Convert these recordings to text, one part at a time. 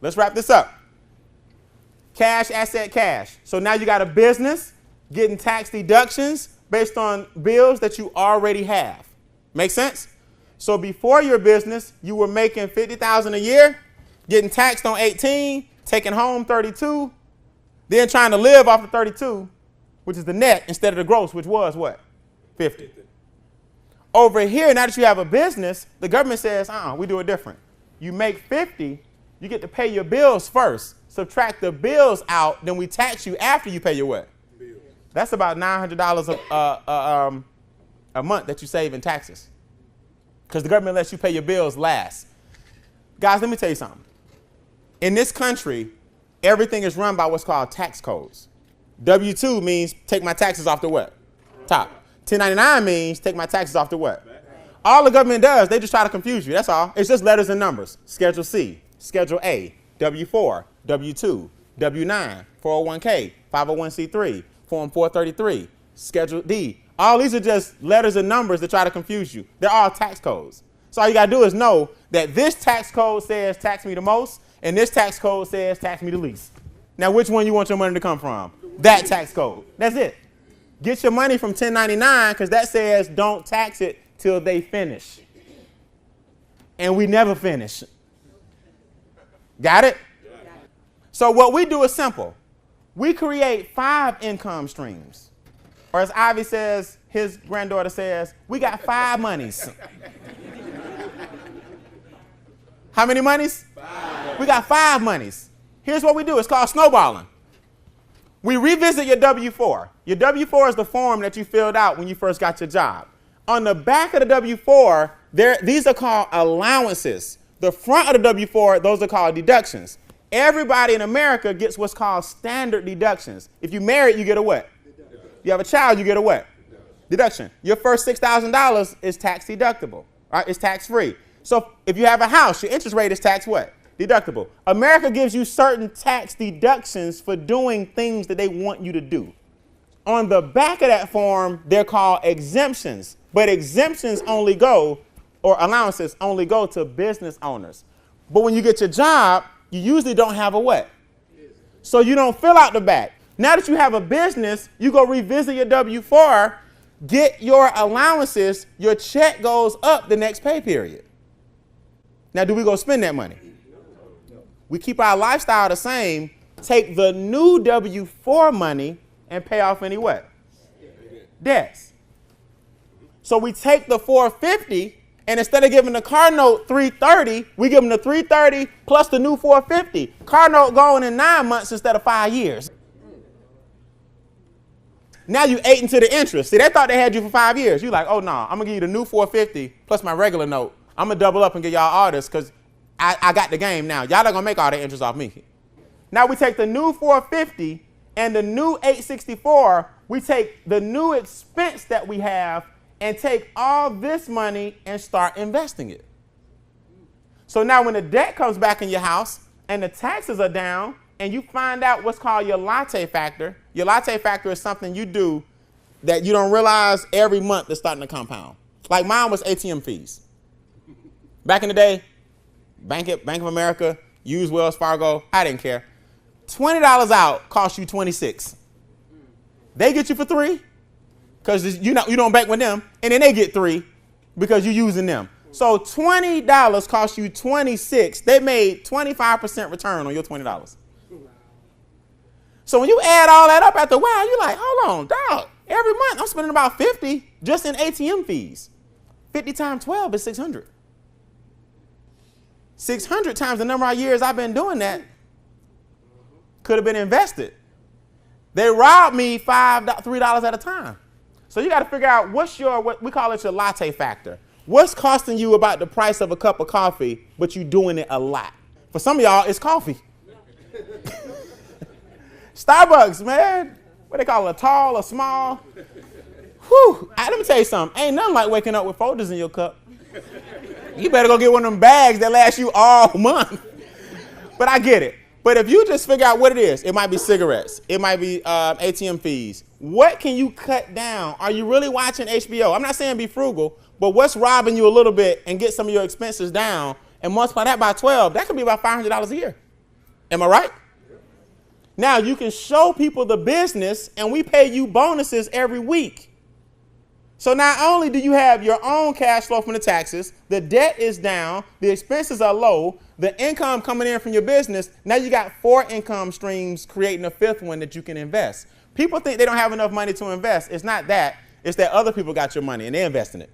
Let's wrap this up. Cash, asset, cash. So now you got a business getting tax deductions based on bills that you already have. Make sense? So before your business, you were making $50,000 a year, getting taxed on 18, taking home 32, then trying to live off the 32, which is the net instead of the gross, which was what? 50. Over here, now that you have a business, the government says, we do it different. You make 50, you get to pay your bills first. Subtract the bills out, then we tax you after you pay your what? Bills. That's about $900 a month that you save in taxes. Because the government lets you pay your bills last. Guys, let me tell you something. In this country, everything is run by what's called tax codes. W-2 means take my taxes off the what? Top. 1099 means take my taxes off the what? All the government does, they just try to confuse you. That's all. It's just letters and numbers. Schedule C, Schedule A, W-4, W-2, W-9, 401k, 501c3, Form 433, Schedule D. All these are just letters and numbers that try to confuse you. They're all tax codes. So all you got to do is know that this tax code says tax me the most, and this tax code says tax me the least. Now, which one you want your money to come from? That tax code. That's it. Get your money from 1099 because that says don't tax it till they finish. And we never finish. Got it? So what we do is simple. We create 5 income streams. Or as Ivy says, his granddaughter says, we got 5 monies. How many monies? 5. We got 5 monies. Here's what we do. It's called snowballing. We revisit your W-4. Your W-4 is the form that you filled out when you first got your job. On the back of the W-4, these are called allowances. The front of the W-4, those are called deductions. Everybody in America gets what's called standard deductions. If you're married, you get a what? You have a child, you get a what? Deduction. Your first $6,000 is tax deductible. Right? It's tax free. So if you have a house, your interest rate is tax what? Deductible. America gives you certain tax deductions for doing things that they want you to do. On the back of that form, they're called exemptions. But exemptions only go, or allowances only go to business owners. But when you get your job, you usually don't have a what? So you don't fill out the back. Now that you have a business, you go revisit your W-4, get your allowances, your check goes up the next pay period. Now, do we go spend that money? We keep our lifestyle the same, take the new W-4 money and pay off any what? Debts. So we take the $450, and instead of giving the car note $330, we give them the $330 plus the new $450. Car note going in 9 months instead of 5 years. Now you ate into the interest. See, they thought they had you for 5 years. You're like, oh, no, I'm going to give you the new $450 plus my regular note. I'm going to double up and get y'all all this because I got the game now. Y'all not going to make all the interest off me. Now we take the new $450 and the new $864. We take the new expense that we have and take all this money and start investing it. So now when the debt comes back in your house and the taxes are down and you find out what's called your latte factor, your latte factor is something you do that you don't realize every month is starting to compound. Like mine was ATM fees. Back in the day, Bank of America, use Wells Fargo, I didn't care. $20 out cost you $26. They get you for $3 because you don't bank with them, and then they get $3 because you're using them. So $20 cost you $26. They made 25% return on your $20. So when you add all that up after a while, you're like, hold on, dog. Every month I'm spending about $50 just in ATM fees. 50 times 12 is 600. 600 times the number of years I've been doing that could have been invested. They robbed me $3 at a time. So you got to figure out what we call it your latte factor. What's costing you about the price of a cup of coffee, but you're doing it a lot? For some of y'all, it's coffee. Starbucks, man. What they call it, a tall or small? Whew. Let me tell you something. Ain't nothing like waking up with folders in your cup. You better go get one of them bags that last you all month. But I get it. But if you just figure out what it is, it might be cigarettes. It might be ATM fees. What can you cut down? Are you really watching HBO? I'm not saying be frugal, but what's robbing you a little bit and get some of your expenses down and multiply that by 12? That could be about $500 a year. Am I right? Now, you can show people the business, and we pay you bonuses every week. So not only do you have your own cash flow from the taxes, the debt is down, the expenses are low, the income coming in from your business, now you got 4 income streams creating a 5th one that you can invest. People think they don't have enough money to invest. It's not that. It's that other people got your money and they invest in it.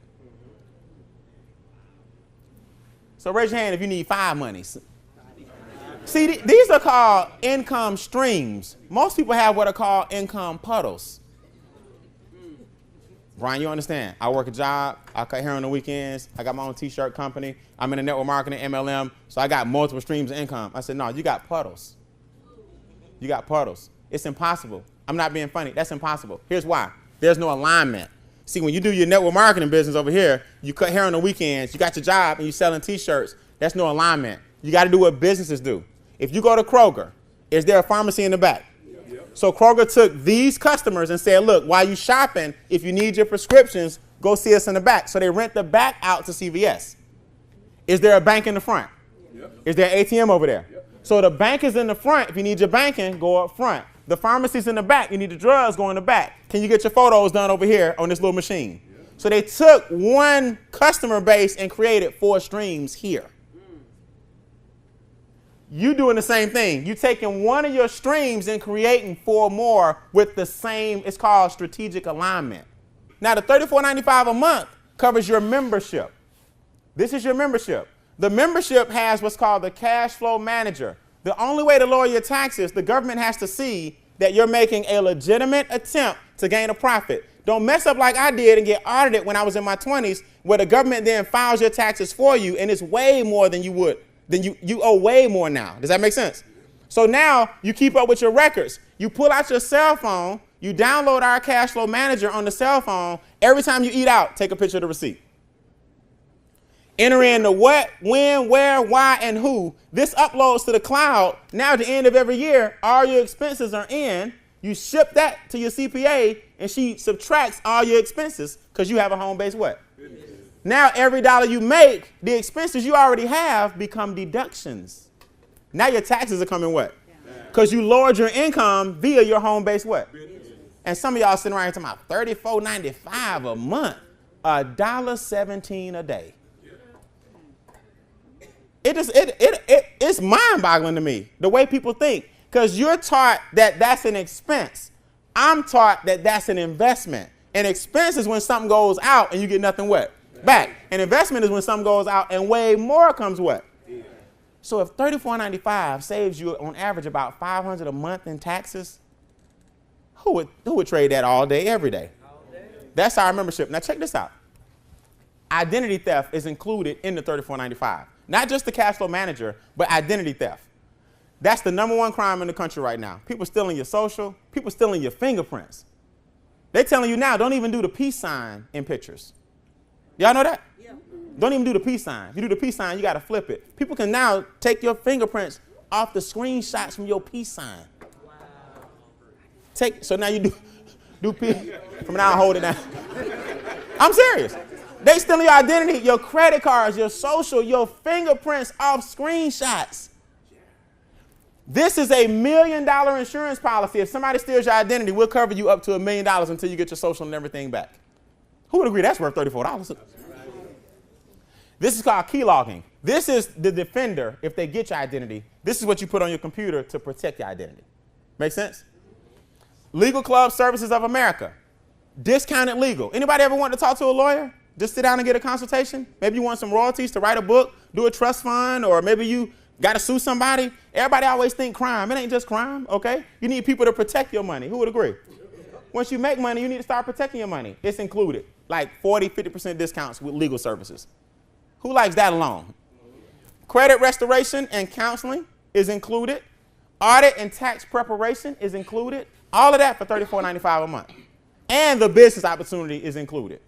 So raise your hand if you need 5 monies. See, these are called income streams. Most people have what are called income puddles. Brian, you understand? I work a job. I cut hair on the weekends. I got my own T-shirt company. I'm in a network marketing, MLM. So I got multiple streams of income. I said, no, you got puddles. You got puddles. It's impossible. I'm not being funny. That's impossible. Here's why. There's no alignment. See, when you do your network marketing business over here, you cut hair on the weekends, you got your job, and you're selling T-shirts. That's no alignment. You got to do what businesses do. If you go to Kroger, is there a pharmacy in the back? So Kroger took these customers and said, look, while you shopping, if you need your prescriptions, go see us in the back. So they rent the back out to CVS. Is there a bank in the front? Yep. Is there an ATM over there? Yep. So the bank is in the front. If you need your banking, go up front. The pharmacy's in the back. You need the drugs, go in the back. Can you get your photos done over here on this little machine? Yep. So they took one customer base and created 4 streams here. You doing the same thing. You taking one of your streams and creating 4 more with the same, it's called strategic alignment. Now the $34.95 a month covers your membership. This is your membership. The membership has what's called the cash flow manager. The only way to lower your taxes, the government has to see that you're making a legitimate attempt to gain a profit. Don't mess up like I did and get audited when I was in my 20s, where the government then files your taxes for you, and it's way more than you would. Then you owe way more now. Does that make sense? So now you keep up with your records. You pull out your cell phone, you download our cash flow manager on the cell phone. Every time you eat out, take a picture of the receipt. Enter in the what, when, where, why, and who. This uploads to the cloud. Now at the end of every year, all your expenses are in. You ship that to your CPA, and she subtracts all your expenses because you have a home-based what? Now every dollar you make, the expenses you already have become deductions. Now your taxes are coming what? Because you lowered your income via your home-based what? And some of y'all sitting around here talking about $34.95 a month, $1.17 a day. It's mind-boggling to me, the way people think, because you're taught that that's an expense. I'm taught that that's an investment. An expense is when something goes out and you get nothing what? Back. An investment is when something goes out and way more comes what? So if $34.95 saves you on average about $500 a month in taxes, who would trade that all day, every day? That's our membership. Now check this out. Identity theft is included in the $34.95. Not just the cash flow manager, but identity theft. That's the #1 crime in the country right now. People stealing your social, people stealing your fingerprints. They're telling you now, don't even do the peace sign in pictures. Y'all know that? Yeah. Don't even do the peace sign. If you do the peace sign, you got to flip it. People can now take your fingerprints off the screenshots from your peace sign. Wow. So now you do peace. From now on, hold it down. I'm serious. They stealing your identity, your credit cards, your social, your fingerprints off screenshots. This is $1 million insurance policy. If somebody steals your identity, we'll cover you up to $1 million until you get your social and everything back. Who would agree that's worth $34? This is called key logging. This is the defender if they get your identity. This is what you put on your computer to protect your identity. Make sense? Legal Club Services of America. Discounted legal. Anybody ever want to talk to a lawyer? Just sit down and get a consultation? Maybe you want some royalties to write a book, do a trust fund, or maybe you got to sue somebody. Everybody always think crime. It ain't just crime, okay? You need people to protect your money. Who would agree? Once you make money, you need to start protecting your money. It's included, like 40, 50% discounts with legal services. Who likes that alone? Credit restoration and counseling is included. Audit and tax preparation is included. All of that for $34.95 a month. And the business opportunity is included.